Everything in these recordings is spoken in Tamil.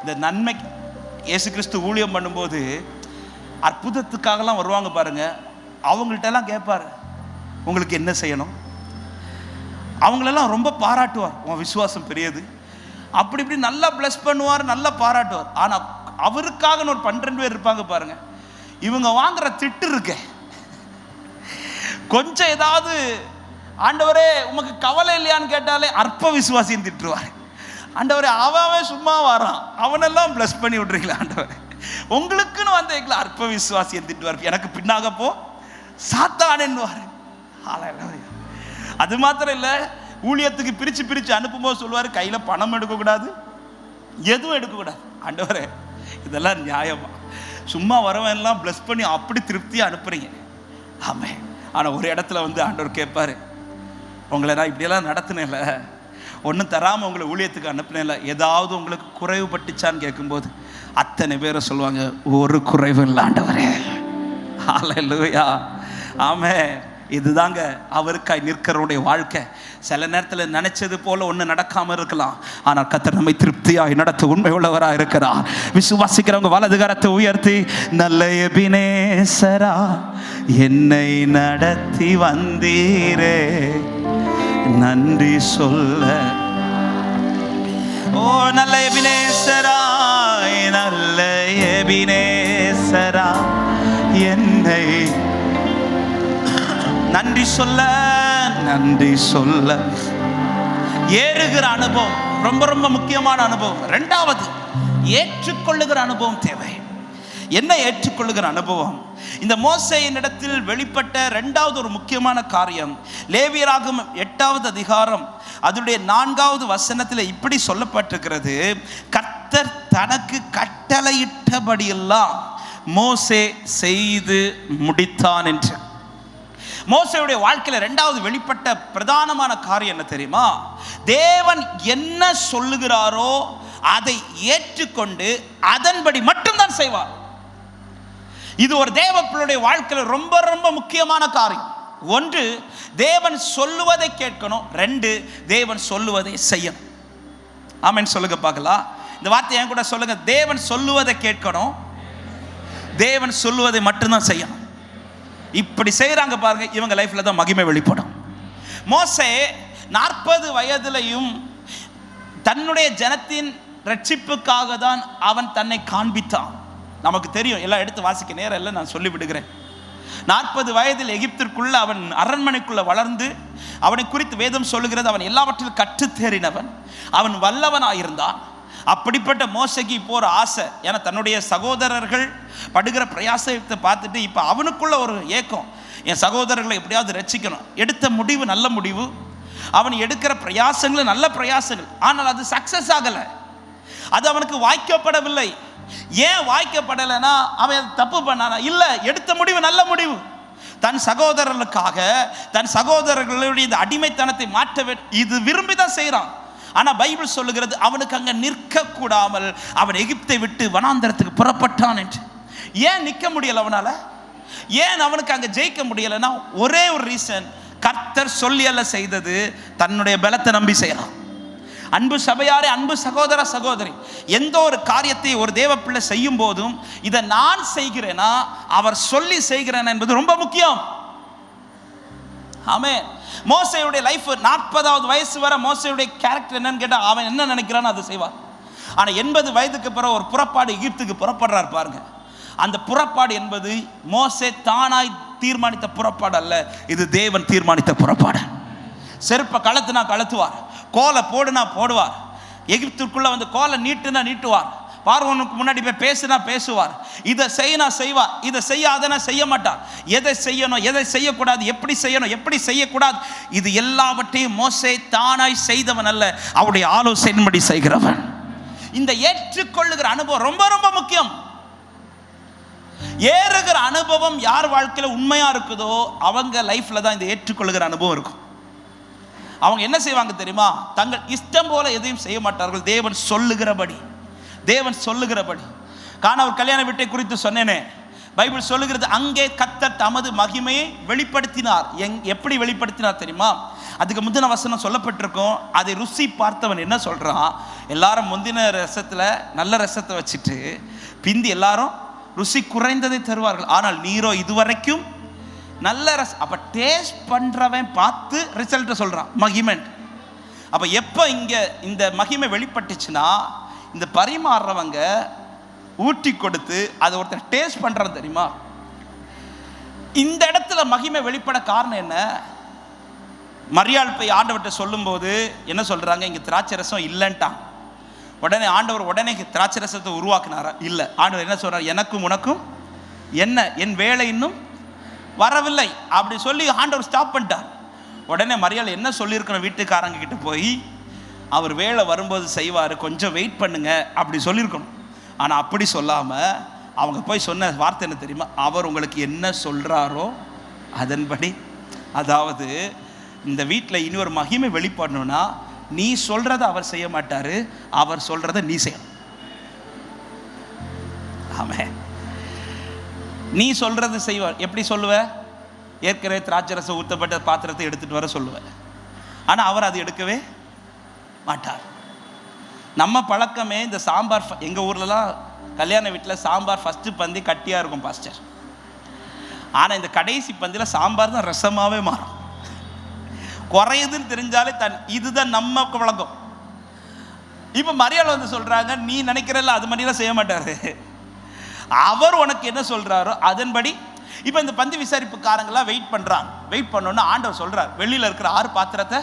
இந்த நன்மை இயேசு கிறிஸ்து ஊழியம் பண்ணும்போது அற்புதத்துக்காகலாம் வருவாங்க பாருங்க. அவங்கள்ட்ட எல்லாம் கேட்பார், உங்களுக்கு என்ன செய்யணும்? அவங்களெல்லாம் ரொம்ப பாராட்டுவார், உன் விசுவாசம் பெரியது, அப்படி இப்படி நல்லா பிளஸ் பண்ணுவார், நல்லா பாராட்டுவார். ஆனால் அவருக்காக ஒரு 12 பேர் இருப்பாங்க பாருங்க. இவங்க வாங்குற திட்டு இருக்க, கொஞ்சம் ஏதாவது ஆண்டவரே உமக்கு கவலை இல்லையான்னு கேட்டாலே அற்ப விசுவாசியும் திட்டுருவார். ஆண்டவரே அவன் சும்மா வரான், அவனெல்லாம் பிளஸ் பண்ணி விட்றீங்களா ஆண்டவரே, உங்களுக்குன்னு வந்தீங்களா அற்ப விசுவாசியம் திட்டுவார். எனக்கு பின்னாக போ சாத்தானேன்னுவார். அது மாத்திரம் இல்லை, ஊழியத்துக்கு பிரித்து பிரித்து அனுப்பும்போது சொல்லுவார், கையில் பணம் எடுக்கக்கூடாது, எதுவும் எடுக்கக்கூடாது. ஆண்டவரே இதெல்லாம் நியாயமா? சும்மா வரவெல்லாம் பிளஸ் பண்ணி அப்படி திருப்தியாக அனுப்புறீங்க. ஆமாம். ஆனால் ஒரு இடத்துல ஆண்டவர் கேட்பார், உங்களை நான் இப்படியெல்லாம் நடத்தினேன்ல, ஒன்றும் தராமல் உங்களை ஊழியத்துக்கு அனுப்பினேன்ல, ஏதாவது உங்களுக்கு குறைவுபட்டுச்சான்னு கேட்கும்போது அத்தனை பேரை சொல்லுவாங்க, ஒரு குறைவு இல்லை ஆண்டவரே. ஹல்லேலூயா. ஆமென். இதுதாங்க அவருக்காய் நிற்கிறவருடைய வாழ்க்கை. சில நேரத்தில் நினைச்சது போல ஒன்று நடக்காமல் இருக்கலாம், ஆனால் கர்த்தர் நம்மை திருப்தியாய் நடத்த உண்மை உள்ளவராக இருக்கிறார். விசுவாசிக்கிறவங்க வலது கரத்தை உயர்த்தி, நல்ல எபினேசரா என்னை நடத்தி வந்தீரே நன்றி சொல்ல. ஓ நல்ல எபினேசரா, நல்ல எபினேசரா என்னை நன்றி சொல்ல, நன்றி சொல்ல. ஏறுகிற அனுபவம் ரொம்ப ரொம்ப முக்கியமான அனுபவம். இரண்டாவது, ஏற்றுக்கொள்ளுகிற அனுபவம் தேவை. என்ன ஏற்றுக்கொள்ளுகிற அனுபவம்? இந்த மோசேயின் இடத்தில் வெளிப்பட்ட இரண்டாவது ஒரு முக்கியமான காரியம், லேவியராகமம் 8வது அதிகாரம் அதனுடைய 4வது வசனத்தில் இப்படி சொல்லப்பட்டிருக்கிறது, கர்த்தர் தனக்கு கட்டளையிட்டபடியெல்லாம் மோசே செய்து முடித்தான் என்று. மோசேயுடைய வாழ்க்கையில் இரண்டாவது வெளிப்பட்ட பிரதானமான காரியம் என்ன தெரியுமா? தேவன் என்ன சொல்லுகிறாரோ அதை ஏற்றுக்கொண்டு அதன்படி மட்டும்தான் செய்வார். இது ஒரு தேவ பிள்ளையுடைய வாழ்க்கையில் ரொம்ப ரொம்ப முக்கியமான காரியம். ஒன்று, தேவன் சொல்லுவதை கேட்கணும். 2, தேவன் சொல்லுவதை செய்யணும். ஆமென் சொல்லுங்க பார்க்கலாம். இந்த வார்த்தை என் கூட சொல்லுங்க. தேவன் சொல்லுவதை கேட்கணும், தேவன் சொல்லுவதை மட்டும்தான் செய்யணும். இப்படி செய்கிறாங்க பாருங்க, இவங்க லைஃப்ல தான் மகிமை வெளிப்படும். மோசே 40 வயதிலையும் தன்னுடைய ஜனத்தின் ரட்சிப்புக்காக தான் அவன் தன்னை காண்பித்தான். நமக்கு தெரியும், எல்லாம் எடுத்து வாசிக்க நேரம் இல்லை, நான் சொல்லி விடுகிறேன். 40 வயதில் எகிப்திற்குள்ள அவன் அரண்மனைக்குள்ள வளர்ந்து, அவனை குறித்து வேதம் சொல்லுகிறது, அவன் எல்லாவற்றிலும் கற்றுத்தேறினவன், அவன் வல்லவனாயிருந்தான். அப்படிப்பட்ட மோசைக்கு இப்போ ஒரு ஆசை. ஏன்னா தன்னுடைய சகோதரர்கள் படுகிற பிரயாசத்தை பார்த்துட்டு இப்போ அவனுக்குள்ள ஒரு ஏக்கம், என் சகோதரர்களை எப்படியாவது ரட்சிக்கணும். எடுத்த முடிவு நல்ல முடிவு, அவன் எடுக்கிற பிரயாசங்கள் நல்ல பிரயாசங்கள், ஆனால் அது சக்சஸ் ஆகலை, அது அவனுக்கு வாய்க்கப்படவில்லை. ஏன் வாய்க்கப்படலைன்னா அவன் தப்பு பண்ணானா? இல்லை, எடுத்த முடிவு நல்ல முடிவு. தன் சகோதரர்களுக்காக, தன் சகோதரர்களுடைய இந்த அடிமைத்தனத்தை மாற்ற இது விரும்பி தான் செய்கிறான். ஆனால் பைபிள் சொல்லுகிறது, அவனுக்கு அங்கே நிற்க கூடாமல் அவன் எகிப்தை விட்டு வனாந்தரத்துக்கு புறப்பட்டான் என்று. ஏன் நிற்க முடியல அவனால? ஏன் அவனுக்கு அங்கே ஜெயிக்க முடியலைன்னா ஒரே ஒரு ரீசன், கர்த்தர் சொல்லி அல்ல செய்தது, தன்னுடைய பலத்தை நம்பி செய்யலாம். அன்பு சபையாரே, அன்பு சகோதர சகோதரி, எந்த ஒரு காரியத்தை ஒரு தேவ பிள்ளை செய்யும் போதும் இதை நான் செய்கிறேனா அவர் சொல்லி செய்கிறேன் என்பது ரொம்ப முக்கியம். ஆமென். மோசேயுடைய லைஃப் 40வது வயசு வரை மோசேயுடைய கேரக்டர் என்னன்னு கேட்டால் அவன் என்ன நினைக்கிறானோ அதை செய்வான். ஆனால் 80 வயதுக்கு பிறகு ஒரு புறப்பாடு எகிப்துக்கு புறப்படுறார் பாருங்க. அந்த புறப்பாடு என்பது மோசே தானாய் தீர்மானித்த புறப்பாடு அல்ல, இது தேவன் தீர்மானித்த புறப்பாடு. செருப்பை கலத்துனா கலத்துவார், கோலை போடுனா போடுவார், எகிப்துக்குள்ள வந்து கோலை நீட்டுனா நீட்டுவார், பார்வோனுக்கு முன்னாடி போய் பேசுனா பேசுவார், இதை செய்யனா செய்வார், இதை செய்யாதனா செய்ய மாட்டார். எதை செய்யணும், எதை செய்யக்கூடாது, எப்படி செய்யணும், எப்படி செய்யக்கூடாது, இது எல்லாவற்றையும் மோசே தானாய் செய்தவன் அல்ல, அவருடைய ஆலோசனைப்படி செய்கிறவன். இந்த ஏற்றுக்கொள்ளுகிற அனுபவம் ரொம்ப ரொம்ப முக்கியம். ஏறுகிற அனுபவம் யார் வாழ்க்கையில் உண்மையா இருக்குதோ அவங்க லைஃப்ல தான் இந்த ஏற்றுக்கொள்ளுகிற அனுபவம் இருக்கும். அவங்க என்ன செய்வாங்க தெரியுமா? தங்கள் இஷ்டம் போல எதையும் செய்ய மாட்டார்கள், தேவன் சொல்லுகிறபடி. தேவன் சொல்லுகிறபடி. காணவர் கல்யாண வீட்டை குறித்து சொன்னேனே, பைபிள் சொல்லுகிறது, அங்கே கர்த்தர் தமது மகிமையை வெளிப்படுத்தினார். எப்படி வெளிப்படுத்தினார் தெரியுமா? அதுக்கு முந்தின வசனம் சொல்லப்பட்டிருக்கும். அதை ருசி பார்த்தவன் என்ன சொல்றான், எல்லாரும் முந்தின ரசத்துல நல்ல ரசத்தை வச்சுட்டு பிந்தி எல்லாரும் ருசி குறைந்ததை தருவார்கள், ஆனால் நீரோ இதுவரைக்கும் நல்ல ரசம். அப்ப டேஸ்ட் பண்றவன் பார்த்து ரிசல்ட் சொல்றான், மகிமை. அப்ப எப்ப இங்க இந்த மகிமை வெளிப்பட்டுச்சுன்னா, இந்த பரிமாறுறவங்க ஊட்டி கொடுத்து அதை ஒருத்தர் டேஸ்ட் பண்றது தெரியுமா? இந்த இடத்துல மகிமை வெளிப்பட காரணம் என்ன? மரியாள் போய் ஆண்டவர்கிட்ட சொல்லும்போது என்ன சொல்றாங்க, இங்க திராட்சை ரசம் இல்லைன்ட்டாங்க. உடனே ஆண்டவர் உடனே திராட்சை ரசத்தை உருவாக்குனாரா? இல்லை. ஆண்டவர் என்ன சொல்றார், எனக்கும் உனக்கும் என்ன, என் வேலை இன்னும் வரவில்லை அப்படி சொல்லி ஆண்டவர் ஸ்டாப் பண்ணிட்டார். உடனே மரியாள் என்ன சொல்லியிருக்கணும், வீட்டுக்காரங்க கிட்ட போய் அவர் வேலை வரும்போது செய்வார், கொஞ்சம் வெயிட் பண்ணுங்க அப்படி சொல்லியிருக்கணும். ஆனால் அப்படி சொல்லாமல் அவங்க போய் சொன்ன வார்த்தை என்ன தெரியுமா, அவர் உங்களுக்கு என்ன சொல்கிறாரோ அதன்படி. அதாவது இந்த வீட்டில் இனி ஒரு மகிமை வெளிப்படணும்னா, நீ சொல்கிறத அவர் செய்ய மாட்டார், அவர் சொல்கிறத நீ செய்யணும். ஆமாம், நீ சொல்கிறது செய்வார். எப்படி சொல்லுவ? ஏற்கனவே திராட்சை ரசம் ஊற்றப்பட்ட பாத்திரத்தை எடுத்துகிட்டு வர சொல்லுவேன், ஆனால் அவர் அது எடுக்கவே மாட்டார். நம்ம பழக்கமே இந்த சாம்பார். எங்கள் ஊர்லலாம் கல்யாண வீட்டில் சாம்பார் ஃபஸ்ட்டு பந்தி கட்டியாக இருக்கும் பாஸ்டர், ஆனால் இந்த கடைசி பந்தியில் சாம்பார் தான் ரசமாகவே மாறும். குறையுதுன்னு தெரிஞ்சாலே இதுதான் நம்ம பழக்கம். இப்போ மரியாள் வந்து சொல்கிறாங்க, நீ நினைக்கிறல்ல அது மாதிரிலாம் செய்ய மாட்டார், அவர் உனக்கு என்ன சொல்கிறாரோ அதன்படி. இப்போ இந்த பந்தி விசாரிப்புக்காரங்களாம் வெயிட் பண்ணுறாங்க. வெயிட் பண்ணோன்னா ஆண்டவர் சொல்கிறார், வெளியில் இருக்கிற 6 பாத்திரத்தை.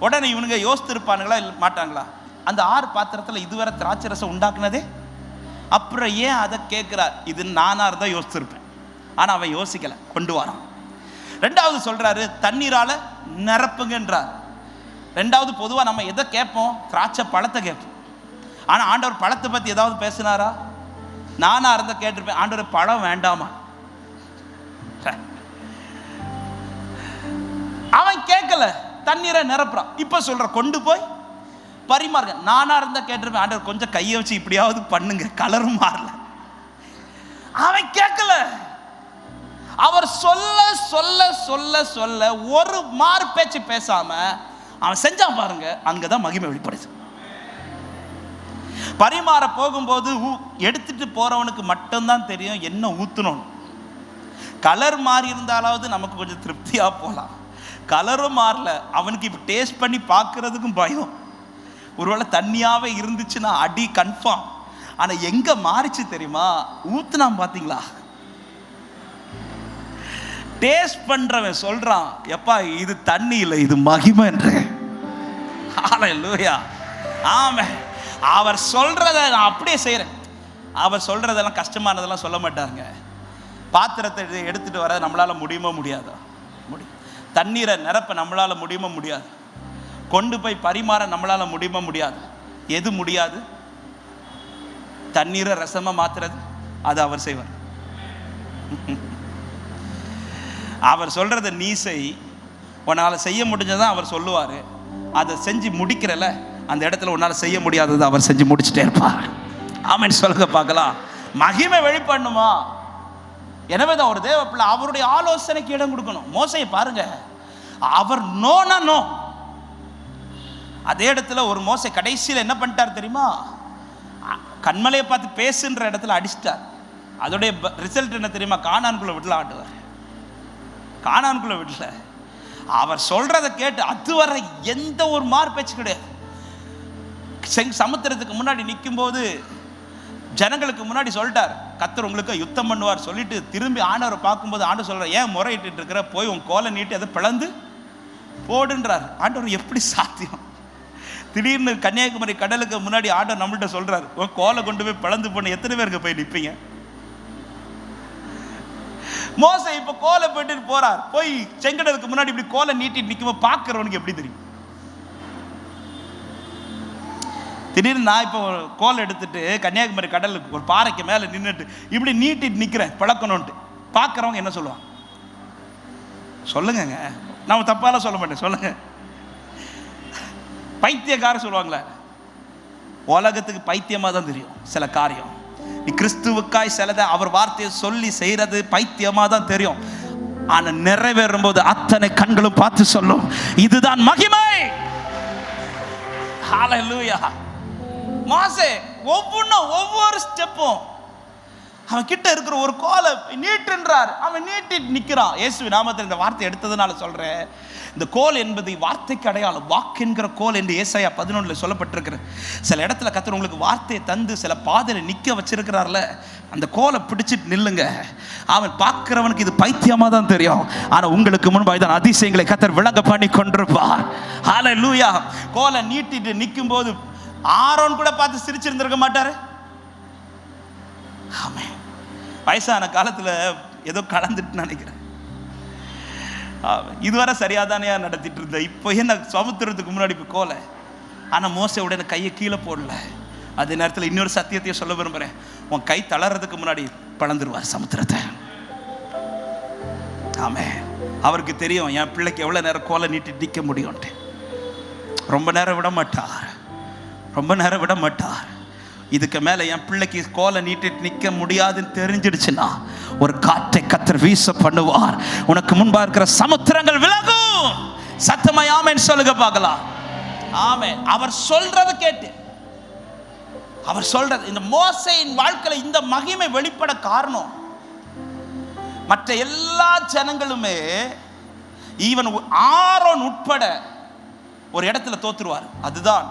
உடனே இவனுங்க யோசித்திருப்பானுங்களா இல்லை மாட்டாங்களா, அந்த 6 பாத்திரத்தில் இதுவரை திராட்சை ரசம் உண்டாக்குனதே, அப்புறம் ஏன் அதை கேட்குறார்? இது நானாக இருந்தால் யோசித்திருப்பேன், ஆனால் அவன் யோசிக்கலை, கொண்டு வரான். 2வது சொல்கிறாரு, தண்ணீரால் நிரப்புங்கன்றார். 2வது பொதுவாக நம்ம எதை கேட்போம், திராட்சை பழத்தை கேட்போம். ஆனால் ஆண்டவர் பழத்தை பற்றி ஏதாவது பேசினாரா? நானாக இருந்தால் கேட்டிருப்பேன், ஆண்டவர் பழம் வேண்டாமா. அவன் கேட்கல, தண்ணீரை நிரப்புறான். இப்போ சொல்ற, கொண்டு போய் பரிமாறுங்க. நானா இருந்தா கேட்டிருப்பேன், ஆண்டவர் கொஞ்சம் கையை வச்சு இப்படியாவது பண்ணுங்க, கலரும் மாறல. அவன் கேட்கல. அவர் சொல்ல சொல்ல சொல்ல சொல்ல ஒரு மாறு பேச்சு பேசாம அவன் செஞ்சான் பாருங்க, அங்கதான் மகிமை வெளிப்படுது. பரிமாற போகும்போது எடுத்துட்டு போறவனுக்கு மட்டும்தான் தெரியும் என்ன ஊத்தணும். கலர் மாறி இருந்தாலாவது நமக்கு கொஞ்சம் திருப்தியா போகலாம். கலரும் மாறல, அவனுக்கு இப்போ டேஸ்ட் பண்ணி பார்க்கறதுக்கும் பயம். ஒருவேளை தண்ணியாவே இருந்துச்சுன்னா அடி கன்ஃபார்ம். ஆனால் எங்க மாறிச்சு தெரியுமா, ஊத்துனான் பார்த்தீங்களா. டேஸ்ட் பண்றவன் சொல்றான், எப்பா இது தண்ணி இல்லை, இது மகிமைன்ற. ஹல்லேலூயா, ஆமென். அவர் சொல்றதை நான் அப்படியே செய்கிறேன். அவர் சொல்றதெல்லாம் கஷ்டமானதெல்லாம் சொல்ல மாட்டாருங்க. பாத்திரத்தை எடுத்துட்டு வர நம்மளால முடியுமா முடியாதா? முடியும். தண்ணீரை நிரப்ப நம்மளால முடியுமா முடியாது? கொண்டு போய் பரிமாற நம்மளால முடியுமா முடியாது? எது முடியாது? தண்ணீரை ரசமா மாத்துறது, அது அவர் செய்வார். அவர் சொல்றத நீ செய், உன்னால செய்ய முடிஞ்சதான் அவர் சொல்லுவாரு. அதை செஞ்சு முடிக்கிறல, அந்த இடத்துல உன்னால செய்ய முடியாதது அவர் செஞ்சு முடிச்சுட்டே இருப்பார். ஆமென் சொல்லுங்க பார்க்கலாம். மகிமை வெளிப்படணுமா? எனவே தான் ஒரு தேவ பிள்ளை அவருடைய ஆலோசனைக்கு இடம் கொடுக்கணும். மோசையை பாருங்க, அவர் நோனா நோ. அதே இடத்துல ஒரு மோசை கடைசியில் என்ன பண்ணிட்டார் தெரியுமா, கண்மலையை பார்த்து பேசுன்ற இடத்துல அடிச்சிட்டார். அதோடைய ரிசல்ட் என்ன தெரியுமா, கானான்குள்ள விடல ஆண்டுவார். கானான்குள்ள விடல. அவர் சொல்றதை கேட்டு அதுவரை எந்த ஒரு மாறு பேச்சு கிடையாது. சமுத்திரத்துக்கு முன்னாடி நிற்கும் போது ஜனங்களுக்கு முன்னாடி சொல்லிட்டார், கர்த்தர் உங்களுக்கு யுத்தம் பண்ணுவார் சொல்லிட்டு திரும்பி ஆண்டவரை பார்க்கும்போது ஆண்டவர் சொல்றார், ஏன் முறையிட்டு இருக்கிற, போய் உன் கோலை நீட்டி அதை பிளந்து போடுன்றார். ஆண்டவர் எப்படி சாத்தியம்? திடீர்னு கன்னியாகுமரி கடலுக்கு முன்னாடி ஆண்டவர் நம்மள்கிட்ட சொல்றாரு, உன் கோலை கொண்டு போய் பிளந்து போன எத்தனை பேருக்கு போய் நிற்பீங்க? மோசை இப்ப கோலை போயிட்டு போறார், போய் செங்கடலுக்கு முன்னாடி இப்படி கோலை நீட்டி நிற்கும் பார்க்கிறவனுக்கு எப்படி தெரியும்? திடீர்னு நான் இப்போ கோல் எடுத்துட்டு கன்னியாகுமரி கடலுக்கு ஒரு பாறைக்கு மேலே நின்றுட்டு இப்படி நீட்டிட்டு நிற்கிறேன் பழக்கணும்ட்டு பார்க்குறவங்க என்ன சொல்லுவாங்க? சொல்லுங்க, நான் தப்பாலாம் சொல்ல மாட்டேன், சொல்லுங்க. பைத்தியக்கார சொல்லுவாங்களே, உலகத்துக்கு பைத்தியமாக தான் தெரியும் சில காரியம். நீ கிறிஸ்துவுக்காய் சிலதை அவர் வார்த்தையை சொல்லி செய்யறது பைத்தியமா தான் தெரியும். ஆனா நிறைவேறும் போது அத்தனை கண்களும் பார்த்து சொல்லும், இதுதான் மகிமை. ஹல்லேலூயா. மோசே ஒவ்வொரு ஸ்டெப்பும் அவன் கிட்ட இருக்கிற ஒரு கோலை நீட்டுன்றார், அவன் நீட்டிட்டு நிற்கிறான். இயேசு நாமத்தில் இந்த வார்த்தை எடுத்ததுனால சொல்றேன், இந்த கோல் என்பது வார்த்தைக்கு அடையாளம். வாக்கு என்கிற கோல் என்று ஏசாயா 11 சொல்லப்பட்டிருக்கிறது. சில இடத்துல கர்த்தர் உங்களுக்கு வார்த்தையை தந்து சில பாதையில் நிற்க வச்சிருக்கிறார்ல, அந்த கோலை பிடிச்சிட்டு நில்லுங்க. அவன் பார்க்கிறவனுக்கு இது பைத்தியமா தான் தெரியும், ஆனா உங்களுக்கு முன்பாக தான் அதிசயங்களை கர்த்தர் விளங்க பண்ணி கொண்டிருப்பார். ஹல்லேலூயா. கோலை நீட்டிட்டு நிற்கும் போது ஆரோன் கூட பார்த்து சிரிச்சிருந்திருக்க மாட்டாரு. ஆமே, வயசான காலத்துல ஏதோ கலந்துட்டு நினைக்கிறேன். இதுவரை சரியாதானே நடத்திட்டு இருந்த, இப்போ என்ன சமுத்திரத்துக்கு முன்னாடி இப்போ கோலை. ஆனா மோசே உடனே கையை கீழே போடல. அதே நேரத்தில் இன்னொரு சத்தியத்தையும் சொல்ல விரும்புறேன், உன் கை தளர்றதுக்கு முன்னாடி பழந்துருவார் சமுத்திரத்தை. ஆமே, அவருக்கு தெரியும் என் பிள்ளைக்கு எவ்வளவு நேரம் கோலை நீட்டி நிற்க முடியும்ட்டு. ரொம்ப நேரம் விட மாட்டார், ரொம்ப நேரம் விட மாட்டார். இதுக்கு மேல என் பிள்ளைக்கு கோலை நீட்டிட்டு நிற்க முடியாதுன்னு தெரிஞ்சிடுச்சுன்னா ஒரு காற்றை கர்த்தர் வீச பண்ணுவார். உனக்கு முன்பா இருக்கிற சமுத்திரங்கள் விலகும். சத்தமாய் ஆமென் சொல்லுங்க பார்க்கலாம். ஆமென். அவர் சொல்றத கேட்டு, அவர் சொல்றது, இந்த மோசேயின் வாழ்க்கையில இந்த மகிமை வெளிப்பட காரணம், மற்ற எல்லா ஜனங்களுமே ஈவன் ஆரோன் உட்பட ஒரு இடத்துல தோத்துருவார். அதுதான்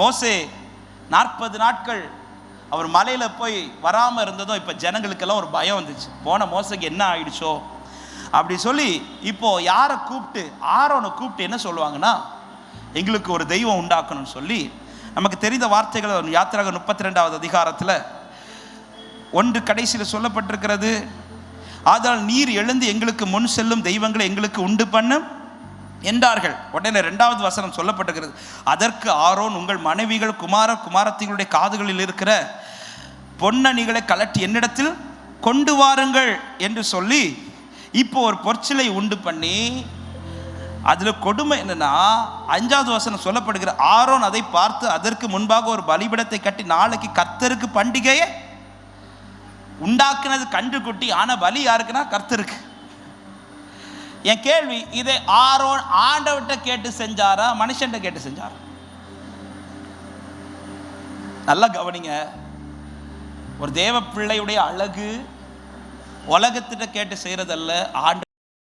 மோசே 40 நாட்கள் அவர் மலையில போய் வராம இருந்ததும் இப்ப ஜனங்களுக்கெல்லாம் ஒரு பயம் வந்துச்சு. போன மோசைக்கு என்ன ஆயிடுச்சோ அப்படி சொல்லி இப்போ யாரை கூப்பிட்டு, ஆரோனை கூப்பிட்டு என்ன சொல்லுவாங்கன்னா, எங்களுக்கு ஒரு தெய்வம் உண்டாக்கணும்னு சொல்லி நமக்கு தெரிந்த வார்த்தைகள் யாத்திராக 32வது அதிகாரத்துல 1 கடைசியில் சொல்லப்பட்டிருக்கிறது. ஆதலால் நீர் எழுந்து எங்களுக்கு முன் செல்லும் தெய்வங்களை எங்களுக்கு உண்டு பண்ண என்றார்கள். உடனே 2வது வசனம் சொல்லப்பட்டிருக்கிறது, அதற்கு ஆரோன் உங்கள் மனைவிகள் குமாரத்திகளுடைய காதுகளில் இருக்கிற பொன்னணிகளை கலட்டி என்னிடத்தில் கொண்டு வாருங்கள் என்று சொல்லி இப்போ ஒரு பொற்சிலை உண்டு பண்ணி, அதுல கொடுமை என்னன்னா 5வது வசனம் சொல்லப்படுகிற, ஆரோன் அதை பார்த்து அதற்கு முன்பாக ஒரு பலிபீடத்தை கட்டி நாளைக்கு கர்த்தருக்கு பண்டிகையை உண்டாக்குனது கன்று குட்டி. ஆனா பலி யாருக்குன்னா கர்த்தருக்கு. என் கேள்வி, இதை ஆரோன் ஆண்டவர்கிட்ட கேட்டு செஞ்சாரா மனுஷன்ட்ட கேட்டு செஞ்சாரா? நல்லா கவனிங்க. ஒரு தேவ பிள்ளையுடைய அழகு உலகத்திட்ட கேட்டு செய்யறதல்ல, ஆண்டு